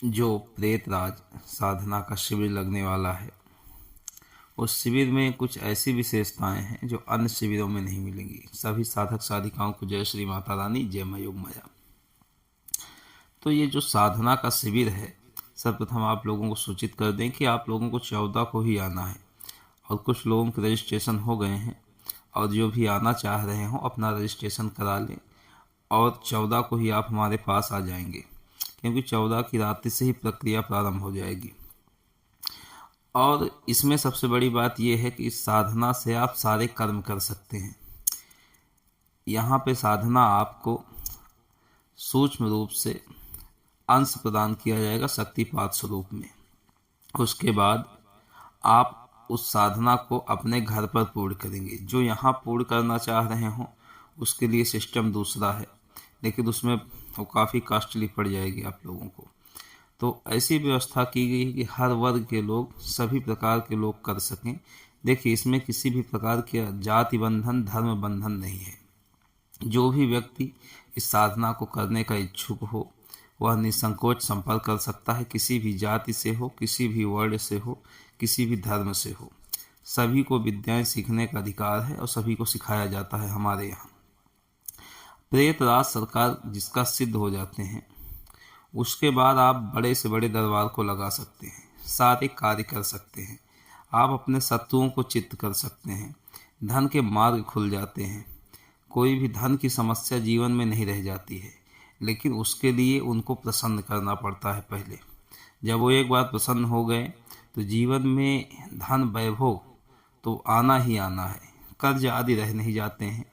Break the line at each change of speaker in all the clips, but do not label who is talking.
जो प्रेतराज साधना का शिविर लगने वाला है, उस शिविर में कुछ ऐसी विशेषताएं हैं जो अन्य शिविरों में नहीं मिलेंगी। सभी साधक साधिकाओं को जय श्री माता रानी, जय मां योग माया। तो ये जो साधना का शिविर है, सर्वप्रथम आप लोगों को सूचित कर दें कि आप लोगों को 14 को ही आना है और कुछ लोगों के रजिस्ट्रेशन हो गए हैं और जो भी आना चाह रहे हों अपना रजिस्ट्रेशन करा लें और 14 को ही आप हमारे पास आ जाएंगे, क्योंकि 14 की रात्रि से ही प्रक्रिया प्रारंभ हो जाएगी। और इसमें सबसे बड़ी बात यह है कि इस साधना से आप सारे कर्म कर सकते हैं। यहाँ पे साधना आपको सूक्ष्म रूप से अंश प्रदान किया जाएगा शक्तिपात स्वरूप में। उसके बाद आप उस साधना को अपने घर पर पूर्ण करेंगे। जो यहाँ पूर्ण करना चाह रहे हों उसके लिए सिस्टम दूसरा है, लेकिन उसमें वो काफ़ी कॉस्टली पड़ जाएगी आप लोगों को। तो ऐसी व्यवस्था की गई है कि हर वर्ग के लोग, सभी प्रकार के लोग कर सकें। देखिए, इसमें किसी भी प्रकार के जाति बंधन, धर्म बंधन नहीं है। जो भी व्यक्ति इस साधना को करने का इच्छुक हो वह निसंकोच संपर्क कर सकता है। किसी भी जाति से हो, किसी भी वर्ण से हो, किसी भी धर्म से हो, सभी को विद्याएं सीखने का अधिकार है और सभी को सिखाया जाता है हमारे यहाँ। प्रेतराज सरकार जिसका सिद्ध हो जाते हैं उसके बाद आप बड़े से बड़े दरबार को लगा सकते हैं, सारे कार्य कर सकते हैं, आप अपने शत्रुओं को चित्त कर सकते हैं, धन के मार्ग खुल जाते हैं। कोई भी धन की समस्या जीवन में नहीं रह जाती है, लेकिन उसके लिए उनको प्रसन्न करना पड़ता है पहले। जब वो एक बार प्रसन्न हो गए तो जीवन में धन वैभव तो आना ही आना है, कर्ज आदि रह नहीं जाते हैं।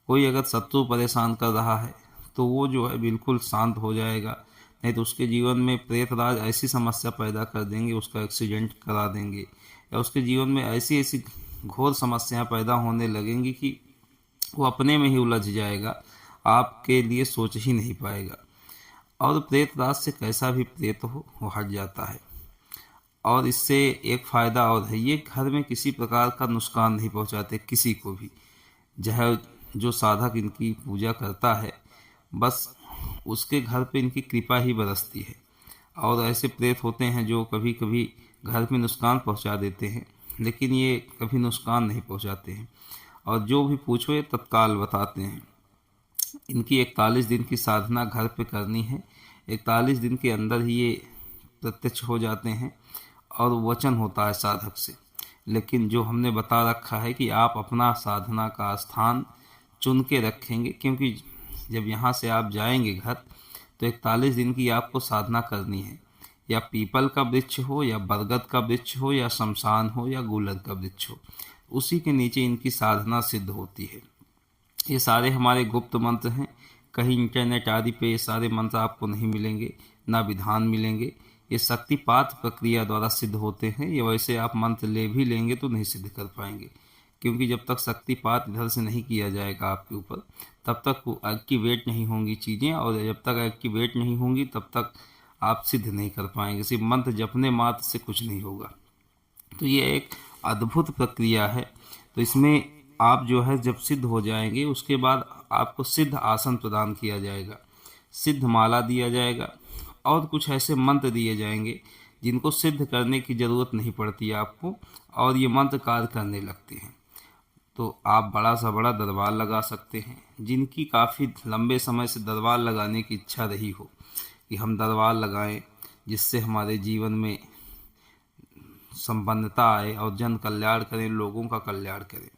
कोई अगर शत्रु परेशान कर रहा है तो वो जो है बिल्कुल शांत हो जाएगा, नहीं तो उसके जीवन में प्रेतराज ऐसी समस्या पैदा कर देंगे, उसका एक्सीडेंट करा देंगे या उसके जीवन में ऐसी ऐसी घोर समस्याएं पैदा होने लगेंगी कि वो अपने में ही उलझ जाएगा, आपके लिए सोच ही नहीं पाएगा। और प्रेतराज से कैसा भी प्रेत हो वो हट जाता है। और इससे एक फ़ायदा और है, ये घर में किसी प्रकार का नुकसान नहीं पहुंचाते किसी को भी। चाहे जो साधक इनकी पूजा करता है बस उसके घर पे इनकी कृपा ही बरसती है। और ऐसे प्रेत होते हैं जो कभी कभी घर में नुकसान पहुंचा देते हैं, लेकिन ये कभी नुकसान नहीं पहुंचाते हैं और जो भी पूछो ये तत्काल बताते हैं। इनकी 41 दिन की साधना घर पे करनी है। 41 दिन के अंदर ही ये प्रत्यक्ष हो जाते हैं और वचन होता है साधक से। लेकिन जो हमने बता रखा है कि आप अपना साधना का स्थान चुन के रखेंगे, क्योंकि जब यहाँ से आप जाएंगे घर तो 41 दिन की आपको साधना करनी है। या पीपल का वृक्ष हो, या बरगद का वृक्ष हो, या शमशान हो, या गुलर का वृक्ष हो, उसी के नीचे इनकी साधना सिद्ध होती है। ये सारे हमारे गुप्त मंत्र हैं, कहीं इंटरनेट आदि पे ये सारे मंत्र आपको नहीं मिलेंगे, ना विधान मिलेंगे। ये शक्तिपात प्रक्रिया द्वारा सिद्ध होते हैं। ये वैसे आप मंत्र ले भी लेंगे तो नहीं सिद्ध कर पाएंगे, क्योंकि जब तक शक्तिपात इधर से नहीं किया जाएगा आपके ऊपर तब तक वो एक्टिवेट नहीं होंगी चीज़ें, और जब तक एक्टिवेट नहीं होंगी तब तक आप सिद्ध नहीं कर पाएंगे। सिर्फ मंत्र जपने मात्र से कुछ नहीं होगा। तो ये एक अद्भुत प्रक्रिया है। तो इसमें आप जो है जब सिद्ध हो जाएंगे उसके बाद आपको सिद्ध आसन प्रदान किया जाएगा, सिद्ध माला दिया जाएगा और कुछ ऐसे मंत्र दिए जाएंगे जिनको सिद्ध करने की ज़रूरत नहीं पड़ती आपको, और ये मंत्र कार्य करने लगते हैं। तो आप बड़ा सा बड़ा दरबार लगा सकते हैं। जिनकी काफ़ी लंबे समय से दरबार लगाने की इच्छा रही हो कि हम दरबार लगाएं जिससे हमारे जीवन में संपन्नता आए और जन कल्याण करें, लोगों का कल्याण करें,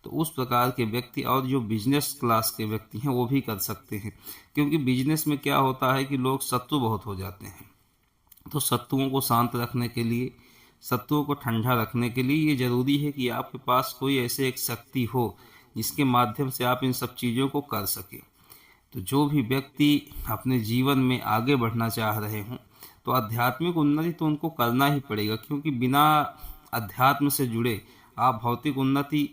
तो उस प्रकार के व्यक्ति और जो बिजनेस क्लास के व्यक्ति हैं वो भी कर सकते हैं। क्योंकि बिजनेस में क्या होता है कि लोग शत्रु बहुत हो जाते हैं। तो शत्रुओं को शांत रखने के लिए, शत्रुओं को ठंडा रखने के लिए ये ज़रूरी है कि आपके पास कोई ऐसे एक शक्ति हो जिसके माध्यम से आप इन सब चीज़ों को कर सकें। तो जो भी व्यक्ति अपने जीवन में आगे बढ़ना चाह रहे हों तो आध्यात्मिक उन्नति तो उनको करना ही पड़ेगा, क्योंकि बिना अध्यात्म से जुड़े आप भौतिक उन्नति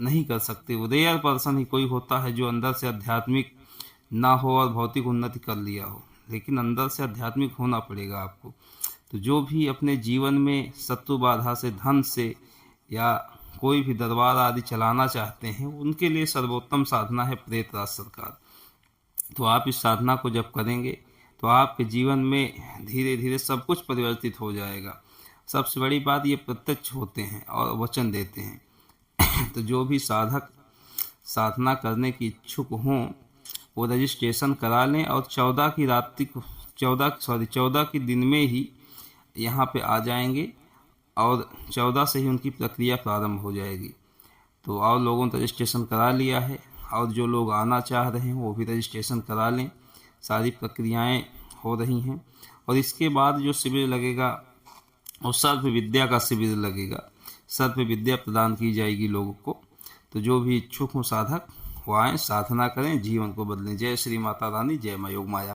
नहीं कर सकते। वो रेयर पर्सन ही कोई होता है जो अंदर से आध्यात्मिक ना हो और भौतिक उन्नति कर लिया हो, लेकिन अंदर से आध्यात्मिक होना पड़ेगा आपको। तो जो भी अपने जीवन में शत्रु बाधा से, धन से या कोई भी दरबार आदि चलाना चाहते हैं उनके लिए सर्वोत्तम साधना है प्रेतराज सरकार। तो आप इस साधना को जब करेंगे तो आपके जीवन में धीरे धीरे सब कुछ परिवर्तित हो जाएगा। सबसे बड़ी बात ये प्रत्यक्ष होते हैं और वचन देते हैं। तो जो भी साधक साधना करने की इच्छुक हों वो रजिस्ट्रेशन करा लें और 14 के दिन में ही यहाँ पे आ जाएंगे और 14 से ही उनकी प्रक्रिया प्रारंभ हो जाएगी। तो और लोगों ने रजिस्ट्रेशन करा लिया है और जो लोग आना चाह रहे हैं वो भी रजिस्ट्रेशन करा लें। सारी प्रक्रियाएं हो रही हैं और इसके बाद जो शिविर लगेगा वो सर्व विद्या का शिविर लगेगा। सर्व विद्या प्रदान की जाएगी लोगों को। तो जो भी इच्छुक हों साधक वो आएँ, साधना करें, जीवन को बदलें। जय श्री माता रानी, जय माँ योग माया।